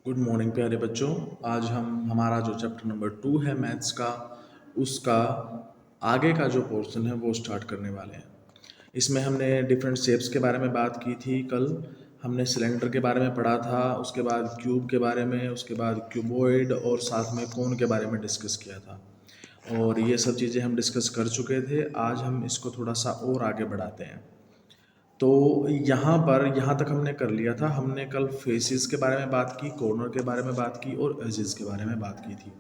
Good morning प्यारे बच्चों। आज हम हमारा जो चैप्टर नंबर 2 है मैथ्स का, उसका आगे का जो पोर्शन है वो स्टार्ट करने वाले हैं। इसमें हमने डिफरेंट शेप्स के बारे में बात की थी। कल हमने सिलेंडर के बारे में पढ़ा था, उसके बाद क्यूब के बारे में, उसके बाद क्यूबॉइड और साथ में कोन के बारे में डिस्कस किया था। और ये सब चीज़ें हम डिस्कस कर चुके थे। आज हम इसको थोड़ा सा और आगे बढ़ाते हैं। तो यहाँ तक हमने कर लिया था। हमने कल फेसेस के बारे में बात की, कॉर्नर के बारे में बात की और एजेस के बारे में बात की थी।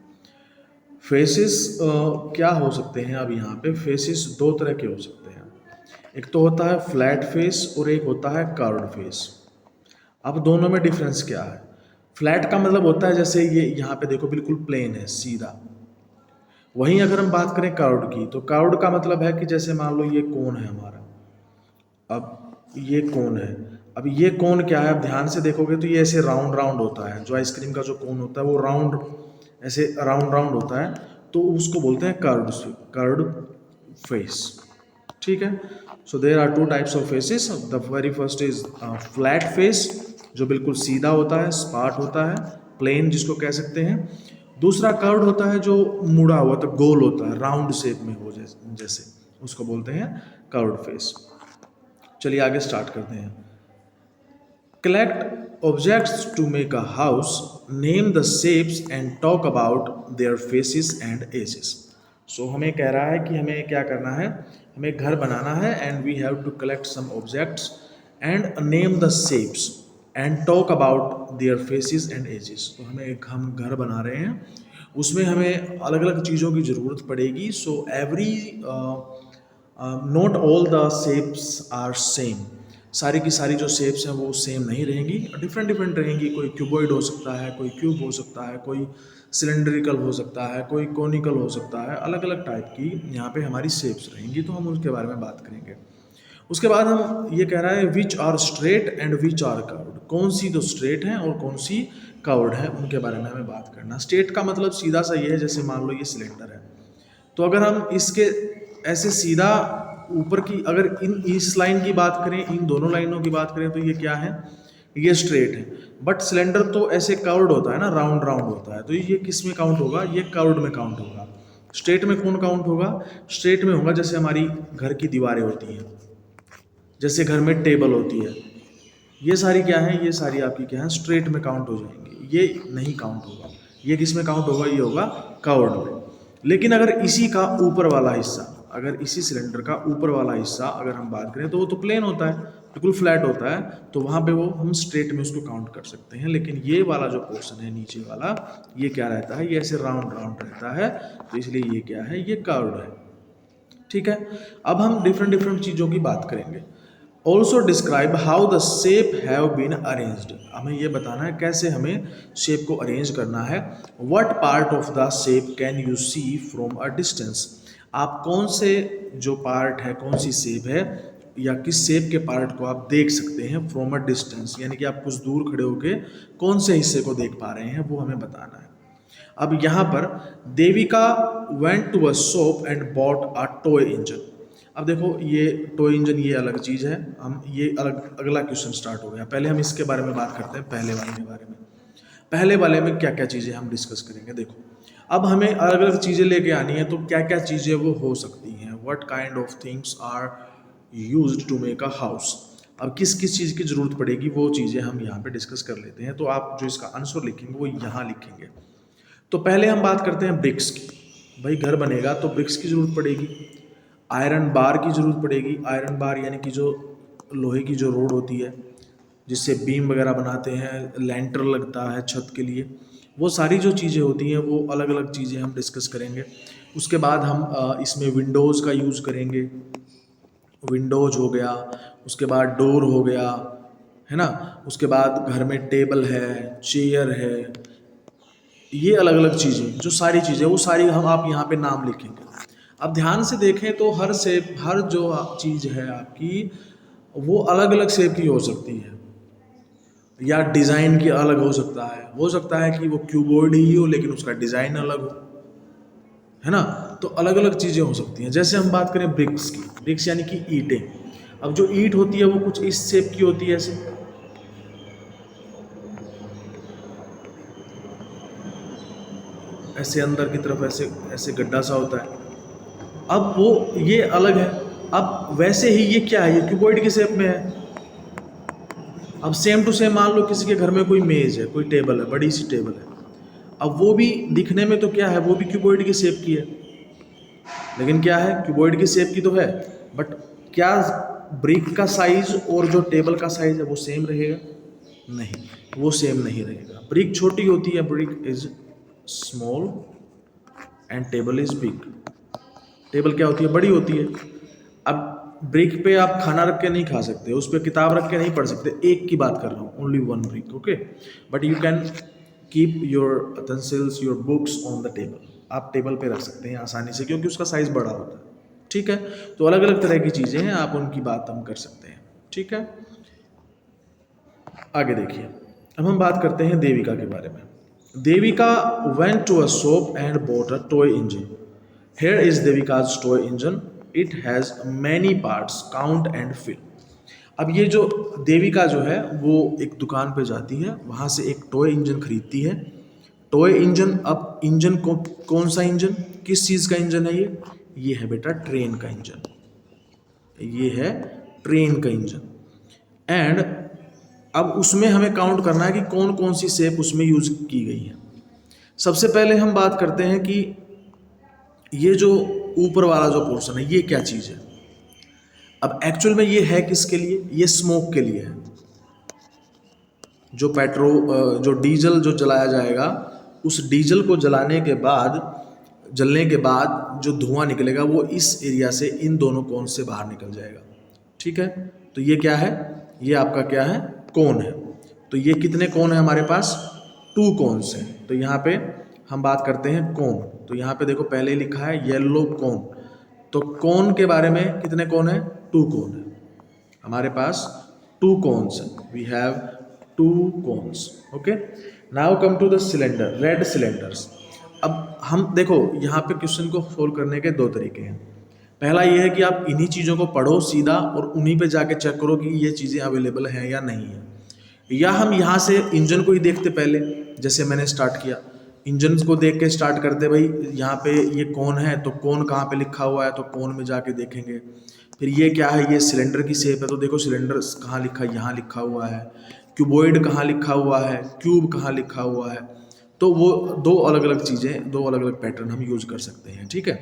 फेसेस क्या हो सकते हैं? अब यहाँ पे फेसेस दो तरह के हो सकते हैं। एक तो होता है फ्लैट फेस और एक होता है कर्व्ड फेस। अब दोनों में डिफरेंस क्या है? फ्लैट का मतलब होता है जैसे ये यहाँ पे देखो बिल्कुल प्लेन है, सीधा। वहीं अगर हम बात करें कर्व्ड की, तो कर्व्ड का मतलब है कि जैसे मान लो ये कोन है हमारा। अब ये कोन है। अब ये कोन क्या है? अब ध्यान से देखोगे तो ये ऐसे राउंड राउंड होता है। जो आइसक्रीम का जो कोन होता है वो राउंड, ऐसे राउंड राउंड होता है, तो उसको बोलते हैं कर्व्ड फेस। ठीक है। So there are two types of faces. The very first is flat face, जो बिल्कुल सीधा होता है, स्पार्ट होता है, प्लेन जिसको कह सकते हैं। दूसरा कर्व्ड होता है, जो मुड़ा हुआ, तो गोल होता है, राउंड शेप में हो जैसे, उसको बोलते हैं कर्व्ड फेस। चलिए आगे स्टार्ट करते हैं। Collect objects to make a house, name the shapes and talk about their faces and edges. So हमें कह रहा है कि हमें क्या करना है, हमें घर बनाना है and we have to collect some objects and name the shapes and talk about their faces and edges. तो हम घर बना रहे हैं, उसमें हमें अलग अलग चीज़ों की ज़रूरत पड़ेगी। So every not all the shapes are same. सारी की सारी जो शेप्स हैं वो सेम नहीं रहेंगी, डिफरेंट डिफरेंट रहेंगी। कोई क्यूबॉइड हो सकता है, कोई क्यूब हो सकता है, कोई सिलेंड्रिकल हो सकता है, कोई कोनिकल हो सकता है। अलग अलग टाइप की यहाँ पे हमारी शेप्स रहेंगी, तो हम उसके बारे में बात करेंगे। उसके बाद हम ये कह रहा है which are straight and which are curved. कौन सी तो स्ट्रेट हैं और कौन सी कर्व्ड है, उनके बारे में हमें बात करना। स्ट्रेट का मतलब सीधा सा ये है, जैसे मान लो ये सिलेंडर है, तो अगर हम इसके ऐसे सीधा ऊपर की, अगर इस लाइन की बात करें, इन दोनों लाइनों की बात करें, तो ये क्या है? ये स्ट्रेट है। बट सिलेंडर तो ऐसे कर्व्ड होता है ना, राउंड राउंड होता है, तो ये किस में काउंट होगा? ये कर्व्ड में काउंट होगा। स्ट्रेट में कौन काउंट होगा? स्ट्रेट में होगा जैसे हमारी घर की दीवारें होती हैं, जैसे घर में टेबल होती है, ये सारी क्या है? ये सारी आपकी क्या है? स्ट्रेट में काउंट हो जाएंगे। ये नहीं काउंट होगा। ये किस में काउंट होगा? ये होगा कर्व्ड में। लेकिन अगर इसी का ऊपर वाला हिस्सा, अगर इसी सिलेंडर का ऊपर वाला हिस्सा अगर हम बात करें, तो वो तो प्लेन होता है, बिल्कुल फ्लैट होता है, तो वहाँ पे वो हम स्ट्रेट में उसको काउंट कर सकते हैं। लेकिन ये वाला जो पोर्शन है नीचे वाला, ये क्या रहता है? ये ऐसे राउंड राउंड रहता है, तो इसलिए ये क्या है? ये कर्व्ड है। ठीक है। अब हम डिफरेंट डिफरेंट चीज़ों की बात करेंगे। Also describe how the shape have been arranged. हमें ये बताना है कैसे हमें शेप को अरेंज करना है। What part of the shape can you see from a distance. आप कौन से जो पार्ट है, कौन सी शेप है, या किस शेप के पार्ट को आप देख सकते हैं फ्रॉम अ डिस्टेंस, यानी कि आप कुछ दूर खड़े होके कौन से हिस्से को देख पा रहे हैं, वो हमें बताना है। अब यहाँ पर Devika went to a shop and bought a toy engine. अब देखो ये टॉय इंजन ये अलग चीज़ है, हम ये अलग, अगला क्वेश्चन स्टार्ट हो गया। पहले हम इसके बारे में बात करते हैं, पहले वाले के बारे में। पहले वाले में क्या क्या चीज़ें हम डिस्कस करेंगे। देखो अब हमें अलग अलग चीज़ें लेके आनी है, तो क्या क्या चीज़ें वो हो सकती हैं। What kind of things are used to make a house. अब किस किस चीज़ की ज़रूरत पड़ेगी, वो चीज़ें हम यहाँ पे डिस्कस कर लेते हैं। तो आप जो इसका आंसर लिखेंगे वो यहाँ लिखेंगे। तो पहले हम बात करते हैं ब्रिक्स की। भाई घर बनेगा तो ब्रिक्स की ज़रूरत पड़ेगी, आयरन बार की ज़रूरत पड़ेगी। आयरन बार यानी कि जो लोहे की जो रोड होती है, जिससे बीम वगैरह बनाते हैं, लेंटर लगता है छत के लिए, वो सारी जो चीज़ें होती हैं वो अलग अलग चीज़ें हम डिस्कस करेंगे। उसके बाद हम इसमें विंडोज़ का यूज़ करेंगे। विंडोज हो गया, उसके बाद डोर हो गया, है ना। उसके बाद घर में टेबल है, चेयर है, ये अलग अलग चीज़ें, जो सारी चीज़ें, वो सारी हम आप यहाँ पे नाम लिखेंगे। अब ध्यान से देखें तो हर जो चीज़ है आपकी, वो अलग अलग शेप की हो सकती है, या डिज़ाइन की अलग हो सकता है कि वो क्यूबॉइड ही हो लेकिन उसका डिज़ाइन अलग हो, है ना। तो अलग अलग चीज़ें हो सकती हैं। जैसे हम बात करें ब्रिक्स की, ब्रिक्स यानी कि ईंटें। अब जो ईंट होती है वो कुछ इस शेप की होती है, ऐसे, ऐसे अंदर की तरफ ऐसे ऐसे गड्ढा सा होता है। अब वो ये अलग है। अब वैसे ही ये क्या है, ये क्यूबॉइड की शेप में है। अब सेम टू सेम मान लो किसी के घर में कोई मेज है, कोई टेबल है, बड़ी सी टेबल है। अब वो भी दिखने में तो क्या है, वो भी क्यूबॉइड की शेप की है, लेकिन क्या है, क्यूबॉइड की शेप की तो है, बट क्या ब्रिक का साइज और जो टेबल का साइज है वो सेम रहेगा? नहीं, वो सेम नहीं रहेगा। ब्रिक छोटी होती है, brick is small and table is big. Table क्या होती है, बड़ी होती है। अब ब्रिक पे आप खाना रख के नहीं खा सकते, उस पर किताब रख के नहीं पढ़ सकते, एक की बात कर रहा हूँ, only one brick, okay. But you can keep your utensils, your books on the table. आप टेबल पे रख सकते हैं आसानी से, क्योंकि उसका साइज बड़ा होता है, ठीक है। तो अलग अलग तरह की चीज़ें हैं, आप उनकी बात हम कर सकते हैं, ठीक है। आगे देखिए, अब हम बात करते हैं देविका के बारे में। Devika went to a shop and bought a toy engine. Here is Devika's toy engine. It has many parts. Count and fill. अब ये जो देविका जो है वो एक दुकान पे जाती है, वहाँ से एक टॉय इंजन खरीदती है। टॉय इंजन, अब इंजन को कौन सा इंजन, किस चीज़ का इंजन है ये है बेटा ट्रेन का इंजन, ये है ट्रेन का इंजन। एंड अब उसमें हमें काउंट करना है कि कौन कौन सी शेप उसमें यूज की गई है। सबसे पहले हम बात करते हैं कि ये जो ऊपर वाला जो पोर्शन है ये क्या चीज़ है। अब एक्चुअल में ये है किसके लिए, ये स्मोक के लिए है। जो पेट्रोल, जो डीजल जो जलाया जाएगा, उस डीजल को जलने के बाद जो धुआं निकलेगा वो इस एरिया से, इन दोनों कोन से बाहर निकल जाएगा, ठीक है। तो ये क्या है, ये आपका क्या है, कोन है। तो ये कितने कोन है हमारे पास, 2 कोन्स हैं। तो यहाँ पे हम बात करते हैं कोन। तो यहाँ पे देखो पहले ही लिखा है येलो कोन। तो कोन के बारे में कितने कोन है, 2 कोन है हमारे पास, 2 कोन्स है, we have 2 cones, okay. Now come to the cylinder, red cylinders. अब हम देखो यहाँ पे क्वेश्चन को सोल्व करने के 2 तरीके हैं। पहला ये है कि आप इन्हीं चीज़ों को पढ़ो सीधा और उन्हीं पे जाके चेक करो कि ये चीज़ें अवेलेबल हैं या नहीं है, या हम यहाँ से इंजन को ही देखते पहले, जैसे मैंने स्टार्ट किया, इंजन को देख के स्टार्ट करते, भाई यहाँ पे ये कौन है तो कौन कहाँ पे लिखा हुआ है, तो कौन में जाके देखेंगे। फिर ये क्या है, ये सिलेंडर की शेप है, तो देखो सिलेंडर कहाँ लिखा है, यहाँ लिखा हुआ है। क्यूबॉइड कहाँ लिखा हुआ है, क्यूब कहाँ लिखा हुआ है। तो वो 2 अलग अलग चीज़ें, 2 अलग अलग पैटर्न हम यूज कर सकते हैं, ठीक है।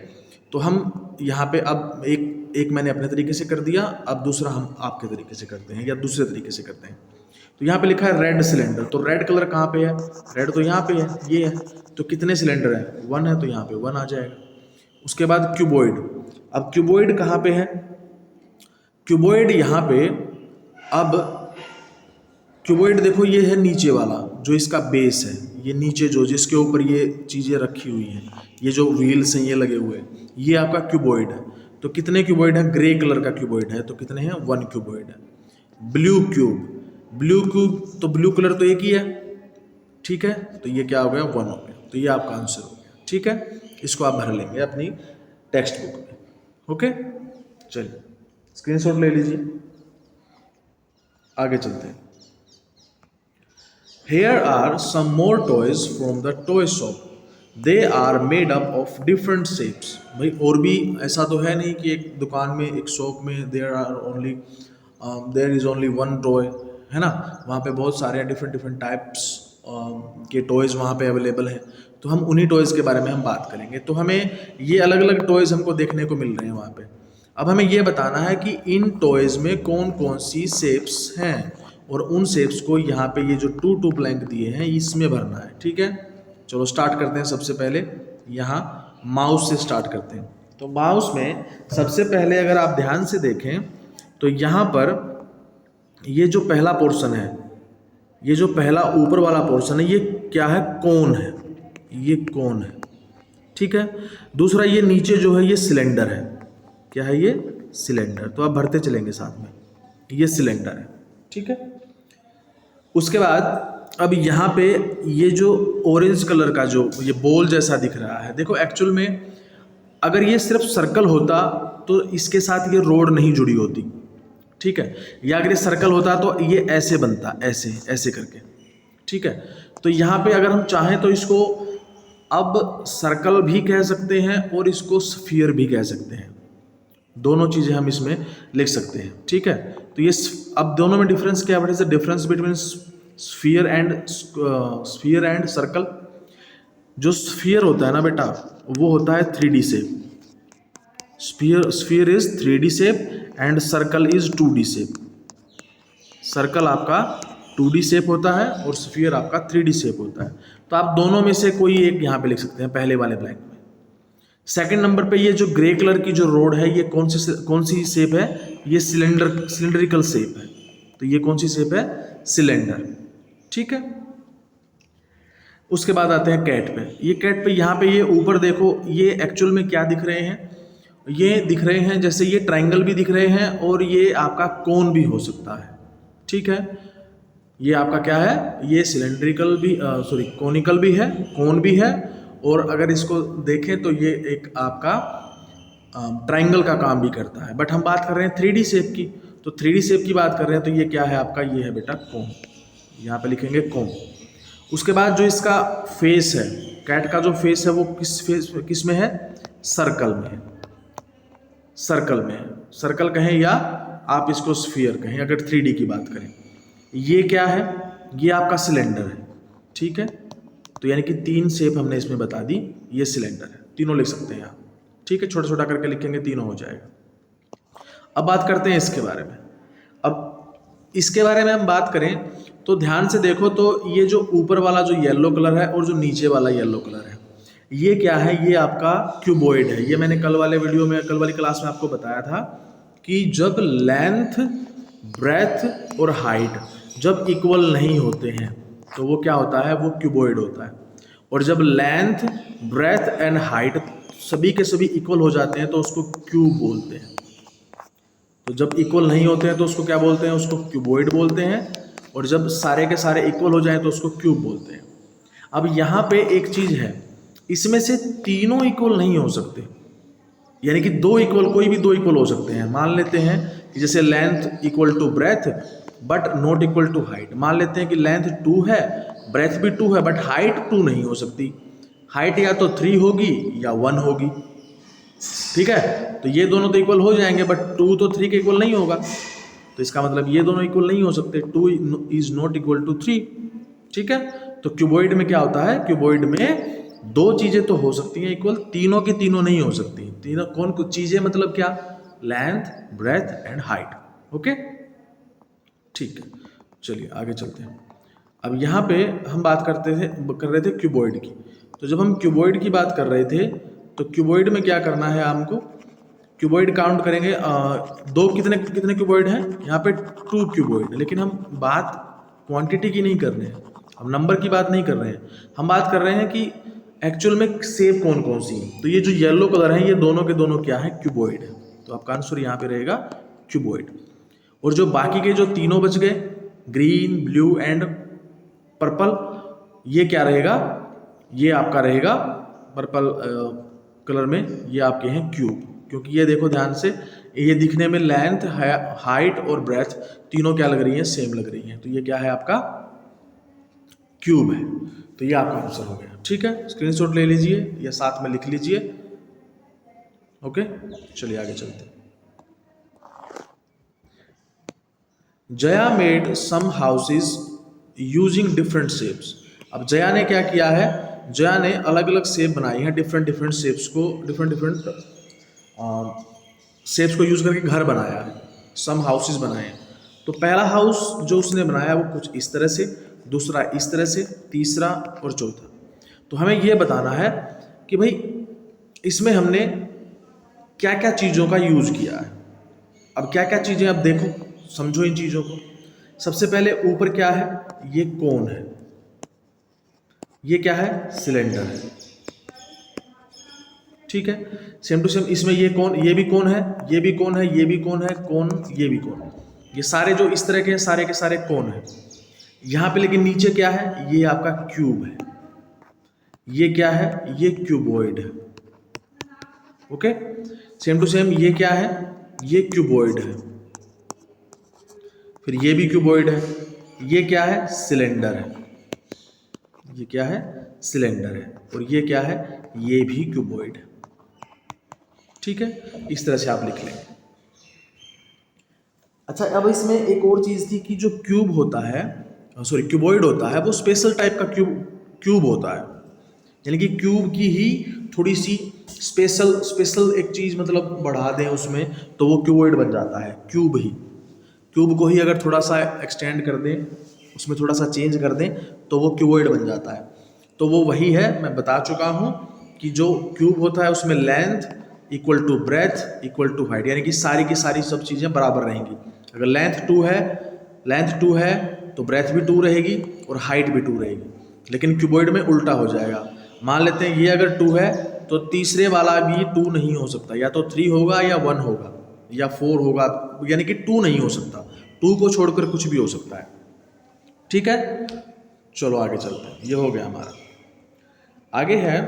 तो हम यहाँ पे अब एक मैंने अपने तरीके से कर दिया, अब दूसरा हम आपके तरीके से करते हैं या दूसरे तरीके से करते हैं। तो यहाँ पे लिखा है रेड सिलेंडर, तो रेड कलर कहाँ पे है, रेड तो यहाँ पे है, ये है। तो कितने सिलेंडर है, 1 है, तो यहाँ पे 1 आ जाएगा। उसके बाद क्यूबॉइड, अब क्यूबॉइड कहाँ पे है, क्यूबॉइड यहाँ पे, अब क्यूबॉइड देखो ये है नीचे वाला जो इसका बेस है, ये नीचे जो जिसके ऊपर ये चीज़ें रखी हुई हैं, ये जो व्हील्स हैं ये लगे हुए हैं, ये आपका क्यूबॉइड है। तो कितने क्यूबॉइड है, ग्रे कलर का क्यूबॉइड है, तो कितने हैं, 1 क्यूबॉइड है। ब्लू क्यूब, ब्लू क्यूब तो ब्लू कलर तो एक ही है, ठीक है। तो ये क्या हो गया, 1 हो गया। तो ये आपका आंसर हो गया, ठीक है। इसको आप भर लेंगे अपनी टेक्स्ट बुक में, ओके। चलिए स्क्रीनशॉट ले लीजिए, आगे चलते हैं। Here are some more toys from the toy shop. They are made up of different shapes. भाई और भी ऐसा तो है नहीं कि एक दुकान में, एक शॉप में there is only one toy, है ना। वहाँ पे बहुत सारे डिफरेंट टाइप्स के टॉयज़ वहाँ पे अवेलेबल हैं। तो हम उन्हीं टॉयज़ के बारे में हम बात करेंगे। तो हमें ये अलग अलग टॉयज़ हमको देखने को मिल रहे हैं वहाँ पे। अब हमें ये बताना है कि इन टॉयज़ में कौन कौन सी शेप्स हैं, और उन शेप्स को यहाँ पे ये जो 2 ब्लैंक दिए हैं इसमें भरना है, ठीक है। चलो स्टार्ट करते हैं। सबसे पहले यहाँ माउस से स्टार्ट करते हैं। तो माउस में सबसे पहले अगर आप ध्यान से देखें तो यहाँ पर ये जो पहला पोर्शन है, ये जो पहला ऊपर वाला पोर्शन है, ये क्या है, कोन है, ये कोन है, ठीक है। दूसरा ये नीचे जो है ये सिलेंडर है, क्या है, ये सिलेंडर। तो आप भरते चलेंगे साथ में, ये सिलेंडर है, ठीक है। उसके बाद अब यहाँ पे ये जो ऑरेंज कलर का जो ये बॉल जैसा दिख रहा है, देखो एक्चुअल में अगर ये सिर्फ सर्कल होता तो इसके साथ ये रोड नहीं जुड़ी होती, ठीक है। या अगर ये सर्कल होता तो ये ऐसे बनता, ऐसे ऐसे करके, ठीक है। तो यहाँ पे अगर हम चाहें तो इसको अब सर्कल भी कह सकते हैं और इसको स्फीयर भी कह सकते हैं, दोनों चीज़ें हम इसमें लिख सकते हैं, ठीक है। तो ये अब दोनों में डिफरेंस क्या है, difference between sphere and circle. जो स्फीयर होता है ना बेटा, वो होता है 3D shape. Sphere is 3D shape and circle is 2D shape. Circle आपका 2D शेप होता है और स्फीयर आपका 3D शेप होता है। तो आप दोनों में से कोई एक यहाँ पे लिख सकते हैं पहले वाले ब्लैंक में। सेकंड नंबर पे ये जो ग्रे कलर की जो रोड है, ये कौन सी शेप है, ये सिलेंड्रिकल शेप है। तो ये कौन सी शेप है, सिलेंडर, ठीक है। उसके बाद आते हैं कैट पे। ये कैट पे यहाँ पे ये ऊपर देखो, ये एक्चुअल में क्या दिख रहे हैं, ये दिख रहे हैं जैसे ये ट्रायंगल भी दिख रहे हैं और ये आपका कोन भी हो सकता है, ठीक है। ये आपका क्या है, ये सिलेंड्रिकल भी कोनिकल भी है, कोन भी है, और अगर इसको देखें तो ये एक आपका ट्रायंगल का काम भी करता है। बट हम बात कर रहे हैं 3D शेप की, तो 3D शेप की बात कर रहे हैं तो ये क्या है आपका, ये है बेटा कोन, यहाँ पे लिखेंगे कोन। उसके बाद जो इसका फेस है, कैट का जो फेस है वो किस में है, सर्कल में है, सर्कल में है। सर्कल कहें या आप इसको स्फीयर कहें, अगर 3D की बात करें। ये क्या है, ये आपका सिलेंडर है, ठीक है। तो यानी कि 3 शेप हमने इसमें बता दी, ये सिलेंडर है, तीनों लिख सकते हैं आप, ठीक है। छोटा छोटा करके लिखेंगे, तीनों हो जाएगा। अब बात करते हैं इसके बारे में। अब इसके बारे में हम बात करें तो ध्यान से देखो, तो ये जो ऊपर वाला जो येलो कलर है और जो नीचे वाला येलो कलर है, ये क्या है, ये आपका क्यूबॉइड है। ये मैंने कल वाले वीडियो में, कल वाली क्लास में आपको बताया था कि जब लेंथ, ब्रेथ और हाइट जब इक्वल नहीं होते हैं तो वो क्या होता है, वो क्यूबॉइड होता है। और जब लेंथ, ब्रेथ एंड हाइट सभी के सभी इक्वल हो जाते हैं तो उसको क्यूब बोलते हैं। तो जब इक्वल नहीं होते हैं तो उसको क्या बोलते हैं, उसको क्यूबॉइड बोलते हैं। और जब सारे के सारे इक्वल हो जाएं तो उसको क्यूब बोलते हैं। अब यहाँ पे एक चीज है, इसमें से तीनों इक्वल नहीं हो सकते, यानी कि दो इक्वल, कोई भी दो इक्वल हो सकते हैं। मान लेते हैं कि जैसे length equal to breadth but not equal to height. मान लेते हैं कि लेंथ 2 है, ब्रेथ भी 2 है, बट हाइट 2 नहीं हो सकती। हाइट या तो 3 होगी या 1 होगी, ठीक है। तो ये दोनों तो इक्वल हो जाएंगे, बट 2 तो 3 के इक्वल नहीं होगा। तो इसका मतलब ये दोनों इक्वल नहीं हो सकते, 2 इज नॉट इक्वल टू 3, ठीक है। तो क्यूबॉइड में क्या होता है, क्यूबॉइड में दो चीजें तो हो सकती हैं इक्वल, तीनों की तीनों नहीं हो सकती। तीनों कौन कुछ चीजें, मतलब क्या, length, breadth and height, okay, ठीक है। चलिए आगे चलते हैं। अब यहाँ पे हम बात कर रहे थे क्यूबॉइड की। तो जब हम क्यूबॉइड की बात कर रहे थे तो क्यूबॉइड में क्या करना है हमको, क्यूबॉइड काउंट करेंगे। दो कितने कितने क्यूबॉइड हैं यहाँ पे, 2 क्यूबॉइड। लेकिन हम बात क्वांटिटी की नहीं कर रहे हैं, हम नंबर की बात नहीं कर रहे हैं, हम बात कर रहे हैं कि एक्चुअल में शेप कौन कौन सी है। तो ये जो येलो कलर है, ये दोनों के दोनों क्या है, क्यूबॉइड है। तो आपका आंसर यहाँ पे रहेगा क्यूबॉइड। और जो बाकी के जो तीनों बच गए, ग्रीन, ब्लू एंड पर्पल, ये क्या रहेगा, ये आपका रहेगा पर्पल कलर में, ये आपके हैं क्यूब। क्योंकि ये देखो ध्यान से, ये दिखने में लेंथ, हाइट और ब्रेथ तीनों क्या लग रही हैं, सेम लग रही हैं। तो ये क्या है आपका, क्यूब है। तो ये आपका आंसर हो गया, ठीक है। स्क्रीनशॉट ले लीजिए या साथ में लिख लीजिए, ओके। चलिए आगे चलते हैं। Jaya made some houses using different shapes. अब जया ने क्या किया है, जया ने अलग अलग शेप बनाई है, डिफरेंट डिफरेंट शेप्स को, डिफरेंट शेप्स को यूज करके घर बनाया है, सम हाउसेस बनाए हैं। तो पहला हाउस जो उसने बनाया वो कुछ इस तरह से, दूसरा इस तरह से, तीसरा और चौथा। तो हमें यह बताना है कि भाई इसमें हमने क्या क्या चीज़ों का यूज किया है। अब क्या क्या चीज़ें, अब देखो समझो इन चीज़ों को। सबसे पहले ऊपर क्या है, ये कोन है, ये क्या है, सिलेंडर है, ठीक है। सेम टू सेम इसमें ये कौन, ये भी कौन है, ये भी कौन है, ये भी कौन है, कौन, ये भी कौन, ये सारे जो इस तरह के हैं सारे के सारे कौन है यहाँ पे। लेकिन नीचे क्या है, ये आपका क्यूब है, ये क्या है, ये क्यूबॉइड है, ओके। सेम टू सेम ये क्या है, ये क्यूबॉइड है, फिर ये भी क्यूबॉइड है, ये क्या है, सिलेंडर है, ये क्या है, सिलेंडर है, और ये क्या है, ये भी क्यूबॉइड है। ठीक है, इस तरह से आप लिख लेंगे। अच्छा, अब इसमें एक और चीज़ थी कि जो क्यूब होता है, सॉरी क्यूबॉइड होता है, वो स्पेशल टाइप का क्यूब होता है, यानी कि क्यूब की ही थोड़ी सी स्पेशल एक चीज़ मतलब बढ़ा दें उसमें तो वो क्यूबॉइड बन जाता है। क्यूब को ही अगर थोड़ा सा एक्सटेंड कर दें, उसमें थोड़ा सा चेंज कर दें तो वो क्यूबॉइड बन जाता है। तो वो वही है, मैं बता चुका हूँ कि जो क्यूब होता है उसमें length equal to breadth equal to height, यानी कि सारी की सारी सब चीज़ें बराबर रहेंगी। अगर लेंथ टू है तो ब्रेथ भी टू रहेगी और हाइट भी टू रहेगी, लेकिन क्यूबॉइड में उल्टा हो जाएगा। मान लेते हैं ये अगर टू है तो तीसरे वाला भी टू नहीं हो सकता, या तो थ्री होगा या वन होगा या फोर होगा, यानी कि टू नहीं हो सकता। टू को छोड़कर कुछ भी हो सकता है। ठीक है, चलो आगे चलते हैं। ये हो गया हमारा। आगे है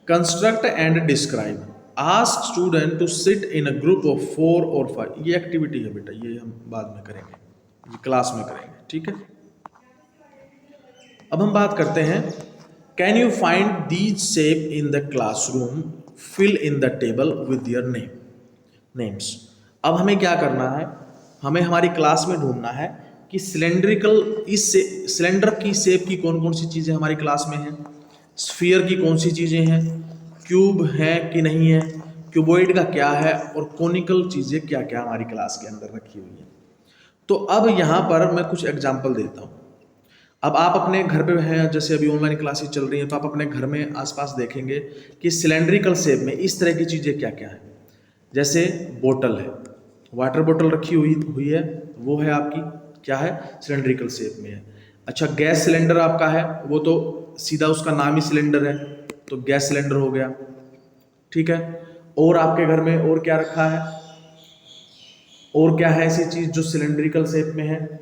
construct and describe. Ask student to sit in a group of 4 और 5। ये एक्टिविटी है बेटा, ये हम बाद में करेंगे, ये क्लास में करेंगे। ठीक है, अब हम बात करते हैं can you find these shape in the classroom, fill in the table with your names. अब हमें क्या करना है, हमें हमारी क्लास में ढूंढना है कि सिलेंडर की शेप की कौन कौन सी चीज़ें हमारी क्लास में हैं, स्फीयर की कौन सी चीज़ें हैं, क्यूब है कि नहीं है, क्यूबॉइड का क्या है, और कोनिकल चीज़ें क्या क्या हमारी क्लास के अंदर रखी हुई हैं। तो अब यहाँ पर मैं कुछ एग्जाम्पल देता हूँ। अब आप अपने घर पे हैं, जैसे अभी ऑनलाइन क्लासेस चल रही हैं, तो आप अपने घर में आसपास देखेंगे कि सिलेंड्रिकल शेप में इस तरह की चीज़ें क्या क्या है। जैसे बोतल है, वाटर बोतल रखी हुई है, वो है आपकी क्या है, सिलेंड्रिकल शेप में है। अच्छा, गैस सिलेंडर आपका है, वो तो सीधा उसका नाम ही सिलेंडर है, तो गैस सिलेंडर हो गया। ठीक है, और आपके घर में और क्या रखा है, और क्या है ऐसी चीज़ जो सिलेंड्रिकल शेप में है।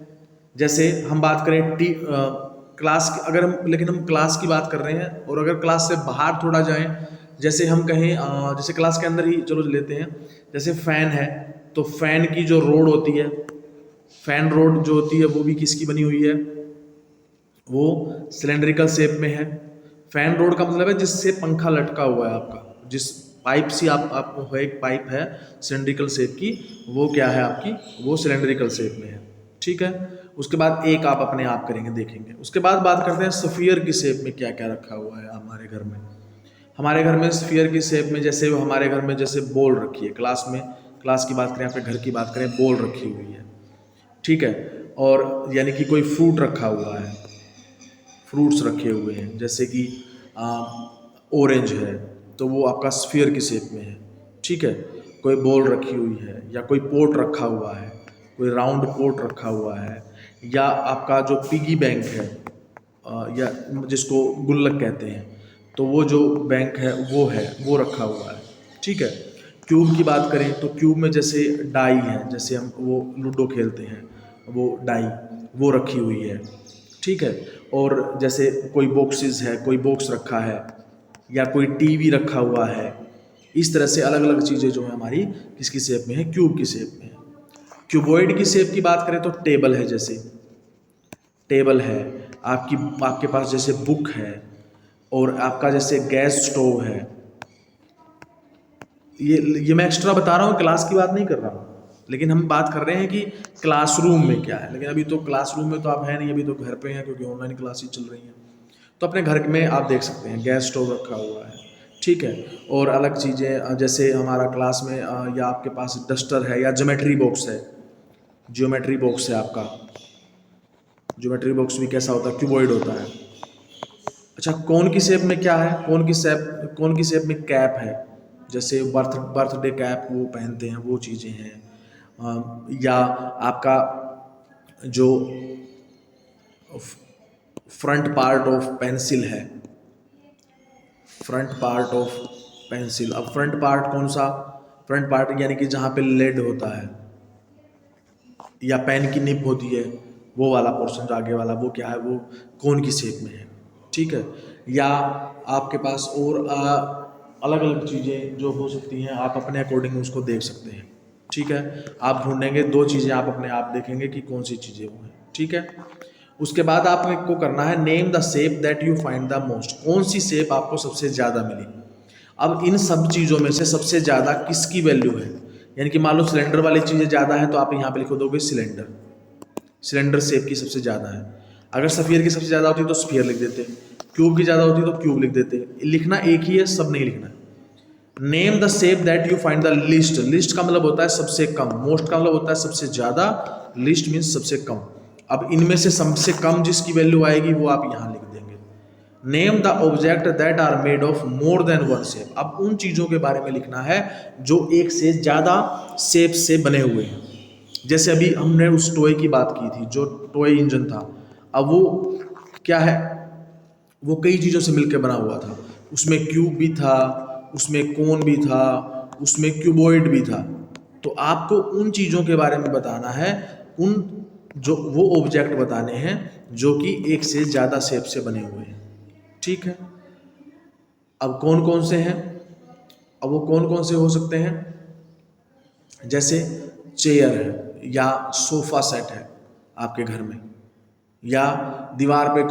जैसे हम बात करें क्लास की, अगर हम, लेकिन हम क्लास की बात कर रहे हैं, और अगर क्लास से बाहर थोड़ा जाएं, जैसे हम कहें जैसे क्लास के अंदर ही चलो लेते हैं, जैसे फैन है, तो फैन की जो रोड होती है, फैन रोड जो होती है वो भी किसकी बनी हुई है, वो सिलेंड्रिकल शेप में है। फैन रोड का मतलब है जिससे पंखा लटका हुआ है आपका, जिस पाइप से आपको एक पाइप है सिलेंड्रिकल शेप की, वो क्या है आपकी, वो सिलेंड्रिकल शेप में है। ठीक है, उसके बाद एक आप अपने आप करेंगे, देखेंगे। उसके बाद बात करते हैं स्फीयर की शेप में क्या क्या रखा हुआ है हमारे घर में। हमारे घर में स्फीयर की शेप में, जैसे हमारे घर में जैसे बॉल रखी है, क्लास की बात करें, अपने घर की बात करें, बॉल रखी हुई है। ठीक है, और यानी कि कोई फ्रूट रखा हुआ है, फ्रूट्स रखे हुए हैं, जैसे कि ऑरेंज है, तो वो आपका स्फीयर की शेप में है। ठीक है, कोई बॉल रखी हुई है, या कोई पोट रखा हुआ है, कोई राउंड पोट रखा हुआ है, या आपका जो पिगी बैंक है, या जिसको गुल्लक कहते हैं, तो वो जो बैंक है वो रखा हुआ है। ठीक है, क्यूब की बात करें तो क्यूब में जैसे डाई है, जैसे हम वो लूडो खेलते हैं, वो डाई वो रखी हुई है। ठीक है, और जैसे कोई बॉक्सेस है, कोई बॉक्स रखा है, या कोई टीवी रखा हुआ है। इस तरह से अलग अलग चीज़ें जो है हमारी किसकी शेप में है, क्यूब की शेप में है। क्यूबॉइड की शेप की बात करें तो टेबल है, जैसे टेबल है आपके पास, जैसे बुक है, और आपका जैसे गैस स्टोव है। ये मैं एक्स्ट्रा बता रहा हूँ, क्लास की बात नहीं कर रहा हूँ, लेकिन हम बात कर रहे हैं कि क्लासरूम में क्या है। लेकिन अभी तो क्लासरूम में तो आप हैं नहीं, अभी तो घर पे हैं, क्योंकि ऑनलाइन क्लासेस चल रही हैं। तो अपने घर में आप देख सकते हैं गैस स्टोव रखा हुआ है। ठीक है, और अलग चीज़ें जैसे हमारा क्लास में या आपके पास डस्टर है, या ज्योमेट्री बॉक्स है, ज्योमेट्री बॉक्स है आपका। ज्योमेट्री बॉक्स भी कैसा होता है, क्यूबॉइड होता है। अच्छा, कौन की शेप में क्या है, कौन की शेप में कैप है, जैसे बर्थडे कैप वो पहनते हैं, वो चीज़ें हैं। या आपका जो फ्रंट पार्ट ऑफ पेंसिल है, फ्रंट पार्ट ऑफ पेंसिल। अब फ्रंट पार्ट कौन सा, फ्रंट पार्ट यानी कि जहाँ पे लेड होता है, या पेन की निब होती है, वो वाला पोर्शन जो आगे वाला, वो क्या है, वो कौन की शेप में है। ठीक है, या आपके पास और अलग अलग चीज़ें जो हो सकती हैं, आप अपने अकॉर्डिंग उसको देख सकते हैं। ठीक है, आप ढूंढेंगे, दो चीज़ें आप अपने आप देखेंगे कि कौन सी चीज़ें वो हैं। ठीक है, उसके बाद आपको करना है name the shape that you find the most, कौन सी शेप आपको सबसे ज़्यादा मिली। अब इन सब चीज़ों में से सबसे ज़्यादा किसकी वैल्यू है, यानी कि मान लो सिलेंडर वाली चीज़ें ज़्यादा है तो आप यहाँ पे लिखो दोगे सिलेंडर, सिलेंडर शेप की सबसे ज़्यादा है। अगर स्फीयर की सबसे ज़्यादा होती तो स्फीयर लिख देते, क्यूब की ज़्यादा होती तो क्यूब लिख देते। लिखना एक ही है, सब नहीं लिखना है। Name the shape that you find the list, list का मतलब होता है सबसे कम, मोस्ट का मतलब होता है सबसे ज़्यादा, लिस्ट मीन्स सबसे कम। अब इनमें से सबसे कम जिसकी वैल्यू आएगी वो आप यहाँ लिख देंगे। Name the object that are made of more than one shape, अब उन चीज़ों के बारे में लिखना है जो एक से ज़्यादा शेप से बने हुए हैं। जैसे अभी हमने उस टॉय की बात की थी, जो टॉय इंजन था, अब वो क्या है, वो कई चीज़ों से मिलकर बना हुआ था। उसमें क्यूब भी था, उसमें कोन भी था, उसमें क्यूबॉइड भी था। तो आपको उन चीज़ों के बारे में बताना है, उन जो वो ऑब्जेक्ट बताने हैं जो कि एक से ज़्यादा शेप से बने हुए हैं। ठीक है, अब कौन कौन से हैं, अब वो कौन कौन से हो सकते हैं, जैसे चेयर है या सोफा सेट है आपके घर में, या दीवार पे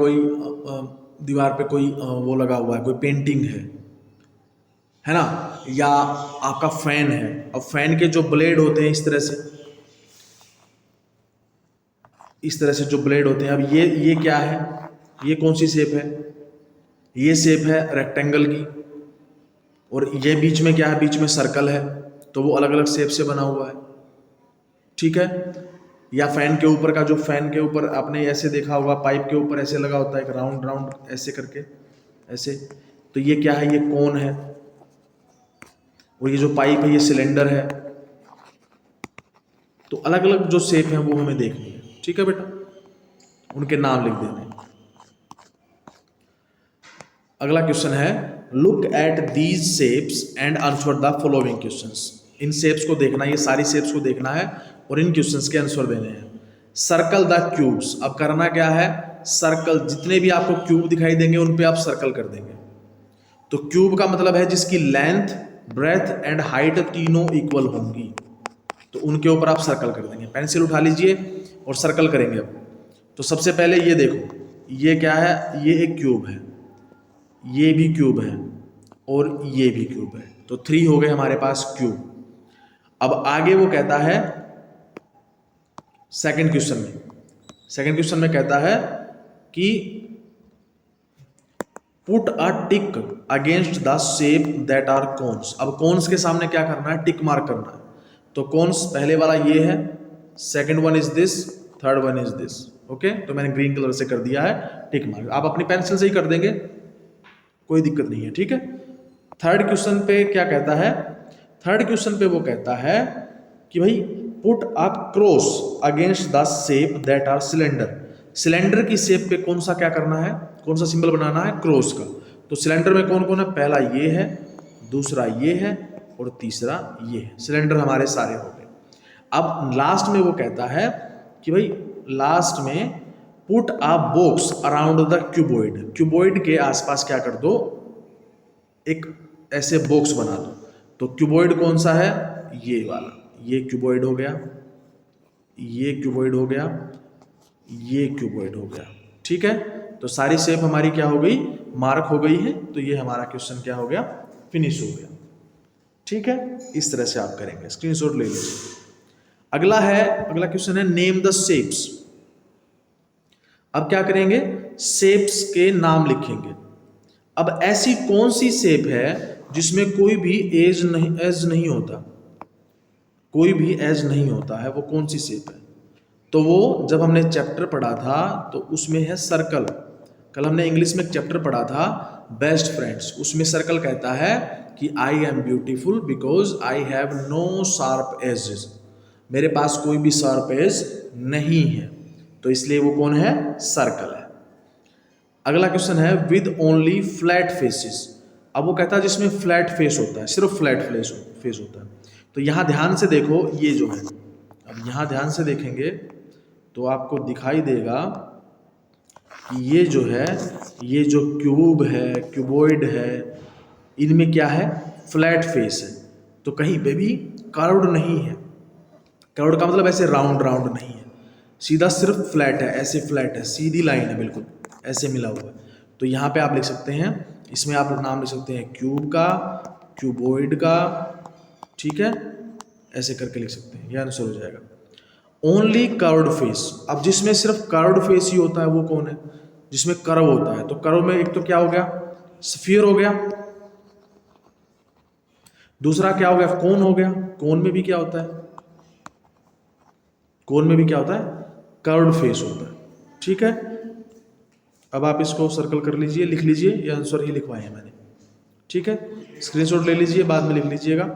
कोई वो लगा हुआ है, कोई पेंटिंग है ना, या आपका फैन है। अब फैन के जो ब्लेड होते हैं इस तरह से जो ब्लेड होते हैं, अब ये क्या है, ये कौन सी शेप है, ये शेप है रेक्टेंगल की, और ये बीच में क्या है, बीच में सर्कल है, तो वो अलग अलग शेप से बना हुआ है। ठीक है, या फैन के ऊपर का, जो फैन के ऊपर आपने ऐसे देखा होगा, पाइप के ऊपर ऐसे लगा होता है, एक राउंड राउंड ऐसे करके ऐसे, तो ये क्या है, ये कोन है, और ये जो पाइप है ये सिलेंडर है। तो अलग अलग जो शेप है वो हमें देखनी है। ठीक है बेटा, उनके नाम लिख देने हैं। अगला क्वेश्चन है, look at these shapes and answer the following questions. In shapes को देखना, ये सारी शेप्स को देखना है और इन क्वेश्चंस के आंसर देने हैं। सर्कल द क्यूब्स, अब करना क्या है, सर्कल, जितने भी आपको क्यूब दिखाई देंगे उन पे आप सर्कल कर देंगे। तो क्यूब का मतलब है जिसकी लेंथ, ब्रेथ एंड हाइट तीनों इक्वल होंगी, तो उनके ऊपर आप सर्कल कर देंगे। पेंसिल उठा लीजिए और सर्कल करेंगे। अब तो सबसे पहले ये देखो, ये क्या है, ये एक क्यूब है, ये भी क्यूब है और ये भी क्यूब है, तो 3 हो गए हमारे पास क्यूब। अब आगे वो कहता है सेकंड क्वेश्चन में कहता है कि put a tick against the shape that are cones. अब कोन्स के सामने क्या करना है, टिक मार्क करना है। तो कोन्स पहले वाला ये है, second one is this, third one is this. Okay, तो मैंने ग्रीन कलर से कर दिया है टिक मार्क, आप अपनी पेंसिल से ही कर देंगे, कोई दिक्कत नहीं है। ठीक है, थर्ड क्वेश्चन पे क्या कहता है, थर्ड क्वेश्चन पे वो कहता है कि भाई put a cross against the shape that are cylinder. Cylinder की शेप पे कौन सा क्या करना है, कौन सा सिंबल बनाना है, क्रॉस का। तो सिलेंडर में कौन कौन है, पहला ये है, दूसरा ये है और तीसरा ये है। सिलेंडर हमारे सारे हो गए। अब लास्ट में वो कहता है कि भाई लास्ट में put a box around the cuboid. Cuboid के आसपास क्या कर दो, एक ऐसे बॉक्स बना दो। तो क्यूबॉइड कौन सा है, ये वाला, ये क्यूबॉइड हो गया, ये क्यूबॉइड हो गया, ये क्यूबॉइड हो गया। ठीक है, तो सारी शेप हमारी क्या हो गई, मार्क हो गई है। तो ये हमारा क्वेश्चन क्या हो गया, फिनिश हो गया। ठीक है, इस तरह से आप करेंगे, स्क्रीनशॉट ले लीजिए। अगला क्वेश्चन है, नेम द शेप्स। अब क्या करेंगे, शेप्स के नाम लिखेंगे। अब ऐसी कौन सी शेप है जिसमें कोई भी एज नहीं होता, कोई भी एज नहीं होता है, वो कौन सी शेप है। तो वो जब हमने चैप्टर पढ़ा था तो उसमें है सर्कल। कल हमने इंग्लिश में एक चैप्टर पढ़ा था बेस्ट फ्रेंड्स, उसमें सर्कल कहता है कि I am beautiful because I have no sharp edges, मेरे पास कोई भी शार्प एज नहीं है, तो इसलिए वो कौन है, सर्कल है। अगला क्वेश्चन है, विद ओनली फ्लैट फेसेस। अब वो कहता है जिसमें फ्लैट फेस होता है, सिर्फ फ्लैट फेस होता है। तो यहाँ ध्यान से देखो, ये जो है, अब यहाँ ध्यान से देखेंगे तो आपको दिखाई देगा कि ये जो है, ये जो क्यूब है, क्यूबॉइड है, इनमें क्या है, फ्लैट फेस है। तो कहीं पे भी कर्व्ड नहीं है, कर्व्ड का मतलब ऐसे राउंड राउंड नहीं है, सीधा सिर्फ फ्लैट है, ऐसे फ्लैट है, सीधी लाइन है बिल्कुल, ऐसे मिला हुआ है। तो यहाँ पे आप लिख सकते हैं, इसमें आप नाम लिख सकते हैं क्यूब का, क्यूबॉइड का, ठीक है, ऐसे करके लिख सकते हैं, ये आंसर हो जाएगा। ओनली कर्व्ड फेस, अब जिसमें सिर्फ कर्व्ड फेस ही होता है वो कौन है? जिसमें कर्व होता है। तो कर्व में एक तो क्या हो गया? स्फीयर हो गया, दूसरा क्या हो गया? कोन हो गया। कोन में भी क्या होता है? कोन में भी क्या होता है? कर्व्ड फेस होता है, ठीक है। अब आप इसको सर्कल कर लीजिए, लिख लीजिए, ये आंसर ही लिखवाए हैं मैंने, ठीक है। स्क्रीनशॉट ले लीजिए, बाद में लिख लीजिएगा।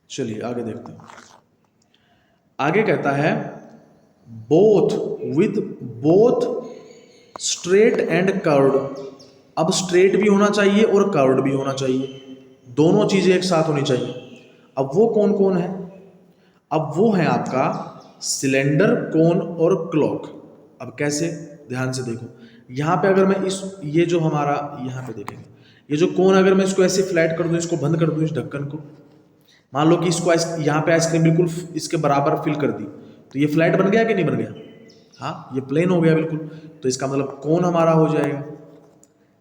चलिए आगे देखते हैं। आगे कहता है both with both straight and curved. अब स्ट्रेट भी होना चाहिए और कर्व्ड भी होना चाहिए, दोनों चीजें एक साथ होनी चाहिए। अब वो कौन कौन है? अब वो है आपका सिलेंडर, कोन और क्लॉक। अब कैसे? ध्यान से देखो, यहाँ पे अगर मैं ये जो हमारा यहाँ पे देखेंगे, ये जो कोन, अगर मैं इसको ऐसे फ्लैट कर दूं, इसको बंद कर दूं, इस ढक्कन को, मान लो कि इसको यहाँ पे आइसक्रीम बिल्कुल इसके बराबर फिल कर दी, तो ये फ्लैट बन गया कि नहीं बन गया? हाँ, ये प्लेन हो गया बिल्कुल। तो इसका मतलब कोन हमारा हो जाएगा।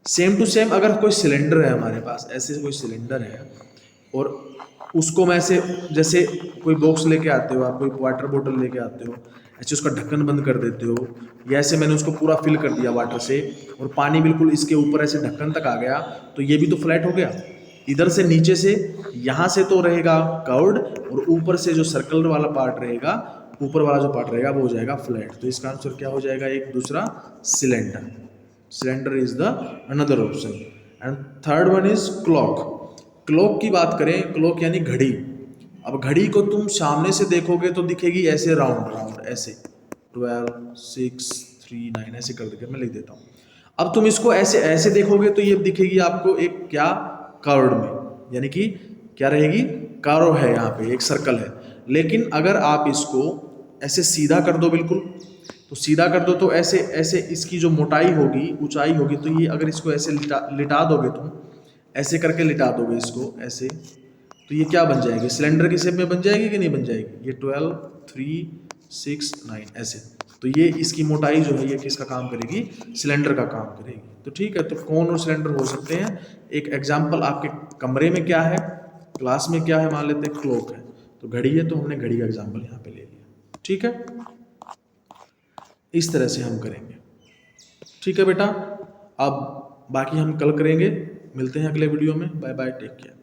सेम टू सेम अगर कोई सिलेंडर है हमारे पास, ऐसे कोई सिलेंडर है और उसको मैं ऐसे, जैसे कोई बॉक्स लेके आते हो आप, कोई वाटर बोतल लेके आते हो, ऐसे उसका ढक्कन बंद कर देते हो, या ऐसे मैंने उसको पूरा फिल कर दिया वाटर से और पानी बिल्कुल इसके ऊपर ऐसे ढक्कन तक आ गया, तो ये भी तो फ्लैट हो गया। इधर से नीचे से यहाँ से तो रहेगा कर्व्ड, और ऊपर से जो सर्कल वाला पार्ट रहेगा, ऊपर वाला जो पार्ट रहेगा वो हो जाएगा फ्लैट। तो इसका आंसर क्या हो जाएगा? एक दूसरा cylinder. Cylinder is the another option. And third one is clock. Clock की बात करें, क्लॉक यानी घड़ी। अब घड़ी को तुम सामने से देखोगे तो दिखेगी ऐसे राउंड राउंड, ऐसे 12, 6, 3, 9 ऐसे कर देकर मैं लिख देता हूँ। अब तुम इसको ऐसे ऐसे देखोगे तो ये दिखेगी आपको एक क्या? कर्व्ड में, यानी कि क्या रहेगी? कर्व है, यहाँ पे एक सर्कल है। लेकिन अगर आप इसको ऐसे सीधा कर दो बिल्कुल, तो सीधा कर दो तो ऐसे ऐसे इसकी जो मोटाई होगी, ऊंचाई होगी, तो ये अगर इसको ऐसे लिटा दोगे तुम, ऐसे करके लिटा दोगे इसको ऐसे, तो ये क्या बन जाएगी? सिलेंडर की शेप में बन जाएगी कि नहीं बन जाएगी? ये 12, 3, 6, 9 ऐसे। तो ये इसकी मोटाई जो है ये किसका काम करेगी? सिलेंडर का काम करेगी। तो ठीक है, तो कोन और सिलेंडर हो सकते हैं। एक एग्जाम्पल आपके कमरे में क्या है, क्लास में क्या है, मान लेते हैं क्लॉक है, तो घड़ी है, तो हमने घड़ी का एग्जाम्पल यहाँ पे ले लिया, ठीक है। इस तरह से हम करेंगे, ठीक है बेटा। अब बाकी हम कल करेंगे। मिलते हैं अगले वीडियो में। Bye bye, take care.